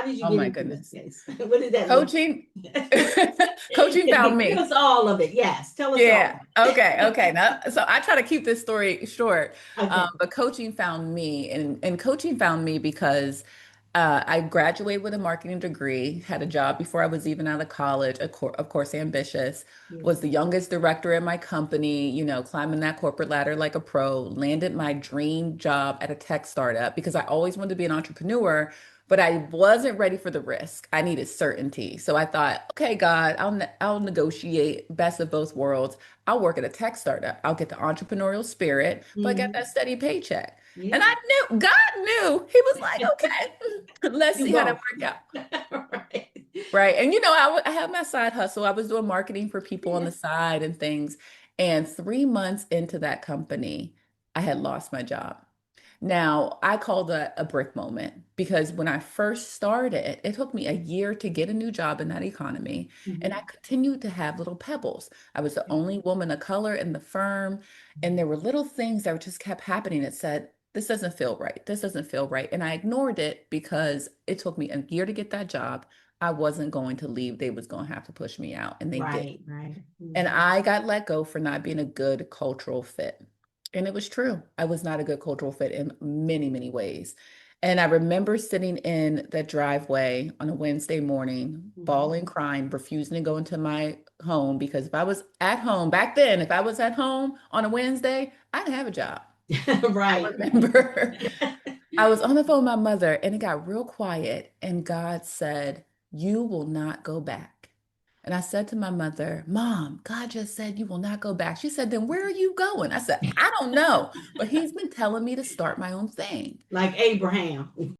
How did you Oh get my into this goodness. space? What did that look Coaching, coaching found like? Give me. us all of it. Yes, tell us Yeah. all. Okay. Okay. Now, so I try to keep this story short, Okay. but coaching found me, and coaching found me because I graduated with a marketing degree, had a job before I was even out of college, of course, ambitious, was the youngest director in my company, climbing that corporate ladder like a pro, landed my dream job at a tech startup because I always wanted to be an entrepreneur. But I wasn't ready for the risk. I needed certainty. So I thought, okay, God, I'll negotiate best of both worlds. I'll work at a tech startup. I'll get the entrepreneurial spirit, but I get Mhm. that steady paycheck. And I Yeah. knew, God knew. He was like, okay, let's You see how that go. work out. Right. Right. And I had my side hustle. I was doing marketing for people on Yeah. the side and things. And 3 months into that company, I had lost my job. Now, I call that a brick moment because when I first started, it took me a year to get a new job in that economy. And I Mhm. continued to have little pebbles. I was the only woman of color in the firm. And there were little things that just kept happening that said, this doesn't feel right. This doesn't feel right. And I ignored it because it took me a year to get that job. I wasn't going to leave. They was going to have to push me out. And they did. Right, right. And Mhm. I got let go for not being a good cultural fit. And it was true. I was not a good cultural fit in many, many ways. And I remember sitting in the driveway on a Wednesday morning, Mhm. bawling, crying, refusing to go into my home because if I was at home back then, if I was at home on a Wednesday, I didn't have a job. I Right, right. remember I was on the phone with my mother and it got real quiet. And God said, you will not go back. And I said to my mother, Mom, God just said you will not go back. She said, then where are you going? I said, I don't know, but he's been telling me to start my own thing. Like Abraham.